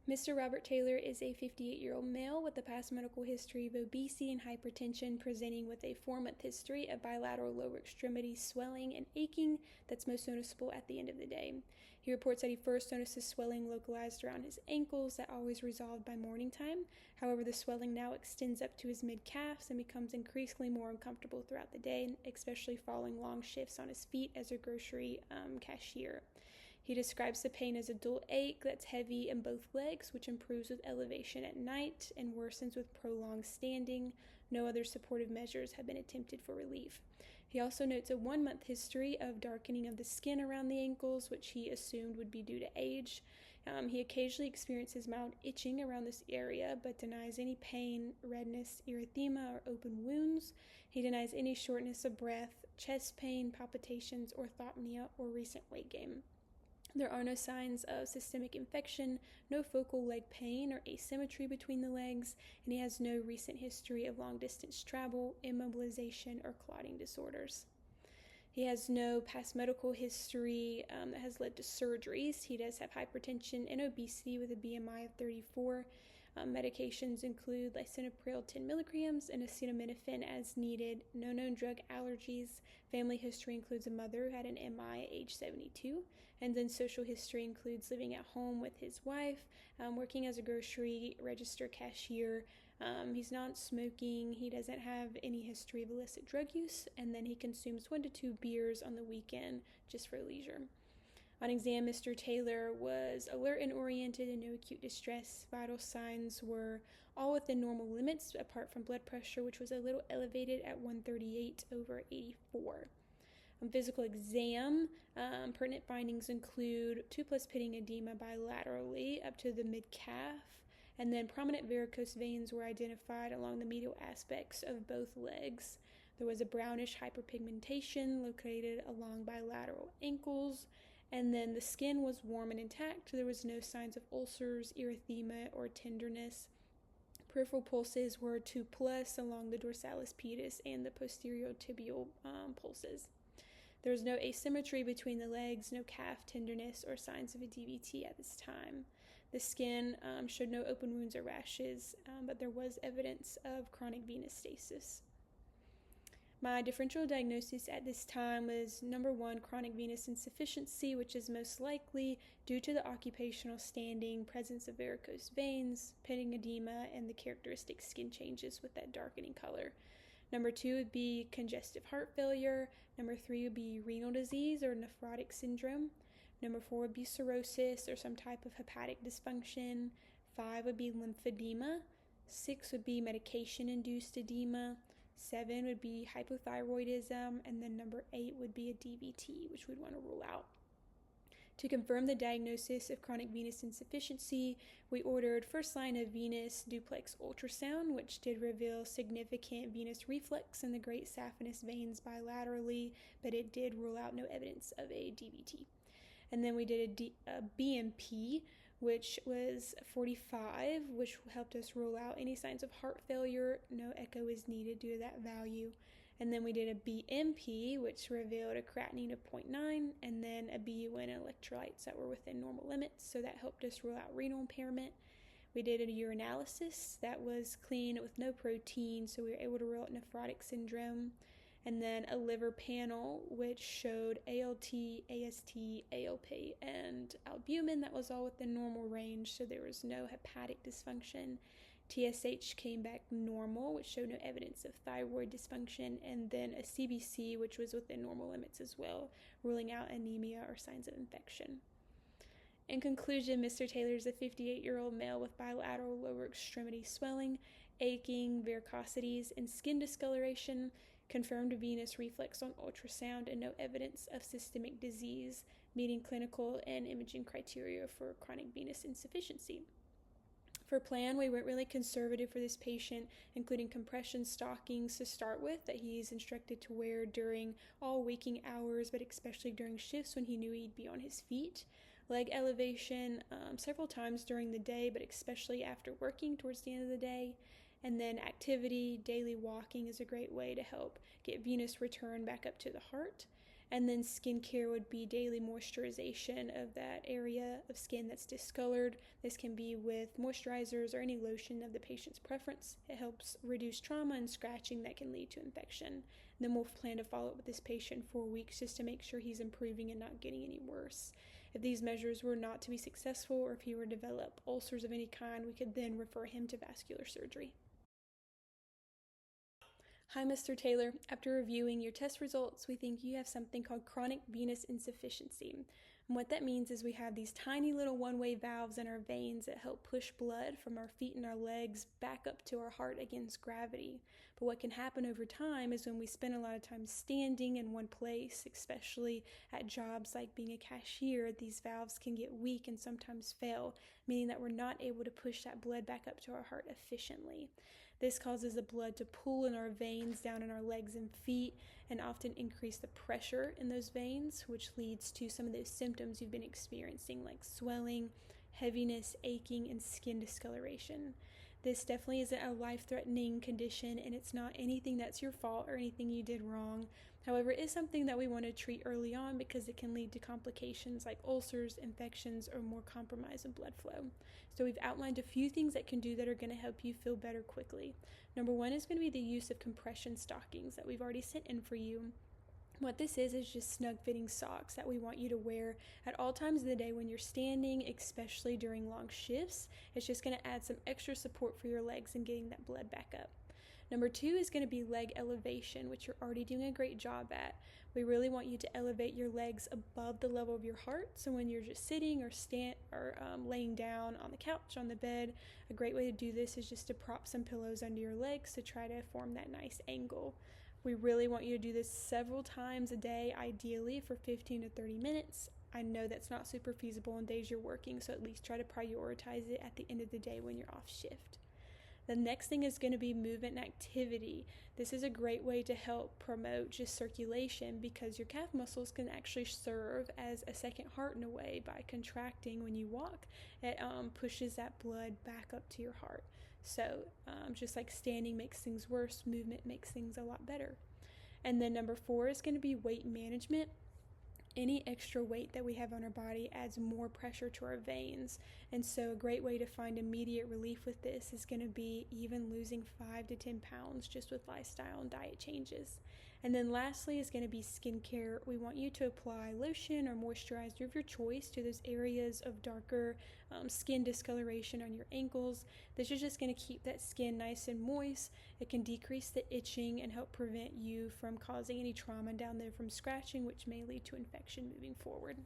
Mr. Robert Taylor is a 58-year-old male with a past medical history of obesity and hypertension, presenting with a 4-month history of bilateral lower extremity swelling and aching that's most noticeable at the end of the day. He reports that he first notices swelling localized around his ankles that always resolved by morning time. However, the swelling now extends up to his mid-calves and becomes increasingly more uncomfortable throughout the day, especially following long shifts on his feet as a grocery cashier. He describes the pain as a dull ache that's heavy in both legs, which improves with elevation at night and worsens with prolonged standing. No other supportive measures have been attempted for relief. He also notes a 1-month history of darkening of the skin around the ankles, which he assumed would be due to age. He occasionally experiences mild itching around this area, but denies any pain, redness, erythema, or open wounds. He denies any shortness of breath, chest pain, palpitations, orthopnea, or recent weight gain. There are no signs of systemic infection, no focal leg pain or asymmetry between the legs, and he has no recent history of long-distance travel, immobilization, or clotting disorders. He has no past medical history that has led to surgeries. He does have hypertension and obesity with a BMI of 34. Medications include lisinopril 10 milligrams and acetaminophen as needed. No known drug allergies. Family history includes a mother who had an MI at age 72. And then social history includes living at home with his wife, working as a grocery register cashier. He's not smoking. He doesn't have any history of illicit drug use. And then he consumes 1 to 2 beers on the weekend just for leisure. On exam, Mr. Taylor was alert and oriented and no acute distress. Vital signs were all within normal limits, apart from blood pressure, which was a little elevated at 138/84. On physical exam, pertinent findings include 2+ pitting edema bilaterally up to the mid-calf, and then prominent varicose veins were identified along the medial aspects of both legs. There was a brownish hyperpigmentation located along bilateral ankles. And then the skin was warm and intact. There was no signs of ulcers, erythema, or tenderness. Peripheral pulses were 2+ along the dorsalis pedis and the posterior tibial pulses. There was no asymmetry between the legs, no calf tenderness, or signs of a DVT at this time. The skin showed no open wounds or rashes, but there was evidence of chronic venous stasis. My differential diagnosis at this time was number 1, chronic venous insufficiency, which is most likely due to the occupational standing, presence of varicose veins, pitting edema, and the characteristic skin changes with that darkening color. Number 2 would be congestive heart failure. Number 3 would be renal disease or nephrotic syndrome. Number 4 would be cirrhosis or some type of hepatic dysfunction. 5 would be lymphedema. 6 would be medication-induced edema. 7 would be hypothyroidism, and then number 8 would be a DVT, which we'd want to rule out. To confirm the diagnosis of chronic venous insufficiency, we ordered first-line of venous duplex ultrasound, which did reveal significant venous reflux in the great saphenous veins bilaterally, but it did rule out no evidence of a DVT. And then we did a BMP, which was 45, which helped us rule out any signs of heart failure. No echo is needed due to that value. And then we did a BMP, which revealed a creatinine of 0.9, and then a BUN and electrolytes that were within normal limits, so that helped us rule out renal impairment. We did a urinalysis that was clean with no protein, so we were able to rule out nephrotic syndrome. And then a liver panel, which showed ALT, AST, ALP, and albumin. That was all within normal range, so there was no hepatic dysfunction. TSH came back normal, which showed no evidence of thyroid dysfunction, and then a CBC, which was within normal limits as well, ruling out anemia or signs of infection. In conclusion, Mr. Taylor is a 58-year-old male with bilateral lower extremity swelling, aching, varicosities, and skin discoloration, confirmed venous reflex on ultrasound, and no evidence of systemic disease, meeting clinical and imaging criteria for chronic venous insufficiency. For plan, we went really conservative for this patient, including compression stockings to start with that he's instructed to wear during all waking hours, but especially during shifts when he knew he'd be on his feet. Leg elevation several times during the day, but especially after working towards the end of the day. And then activity, daily walking is a great way to help get venous return back up to the heart. And then skincare would be daily moisturization of that area of skin that's discolored. This can be with moisturizers or any lotion of the patient's preference. It helps reduce trauma and scratching that can lead to infection. And then we'll plan to follow up with this patient 4 weeks just to make sure he's improving and not getting any worse. If these measures were not to be successful, or if he were to develop ulcers of any kind, we could then refer him to vascular surgery. Hi, Mr. Taylor. After reviewing your test results, we think you have something called chronic venous insufficiency. And what that means is we have these tiny little one-way valves in our veins that help push blood from our feet and our legs back up to our heart against gravity. But what can happen over time is when we spend a lot of time standing in one place, especially at jobs like being a cashier, these valves can get weak and sometimes fail, meaning that we're not able to push that blood back up to our heart efficiently. This causes the blood to pool in our veins down in our legs and feet and often increase the pressure in those veins, which leads to some of those symptoms you've been experiencing like swelling, heaviness, aching, and skin discoloration. This definitely isn't a life-threatening condition, and it's not anything that's your fault or anything you did wrong. However, it is something that we want to treat early on because it can lead to complications like ulcers, infections, or more compromise in blood flow. So we've outlined a few things that can do that are going to help you feel better quickly. Number one is going to be the use of compression stockings that we've already sent in for you. What this is just snug fitting socks that we want you to wear at all times of the day when you're standing, especially during long shifts. It's just going to add some extra support for your legs and getting that blood back up. Number two is going to be leg elevation, which you're already doing a great job at. We really want you to elevate your legs above the level of your heart. So when you're just sitting or laying down on the couch, on the bed, a great way to do this is just to prop some pillows under your legs to try to form that nice angle. We really want you to do this several times a day, ideally for 15 to 30 minutes. I know that's not super feasible on days you're working, so at least try to prioritize it at the end of the day when you're off shift. The next thing is going to be movement and activity. This is a great way to help promote just circulation because your calf muscles can actually serve as a second heart in a way. By contracting when you walk, it pushes that blood back up to your heart. So just like standing makes things worse, movement makes things a lot better. And then number 4 is going to be weight management. Any extra weight that we have on our body adds more pressure to our veins. And so a great way to find immediate relief with this is going to be even losing 5 to 10 pounds just with lifestyle and diet changes. And then lastly is going to be skincare. We want you to apply lotion or moisturizer of your choice to those areas of darker skin discoloration on your ankles. This is just going to keep that skin nice and moist. It can decrease the itching and help prevent you from causing any trauma down there from scratching, which may lead to infection moving forward.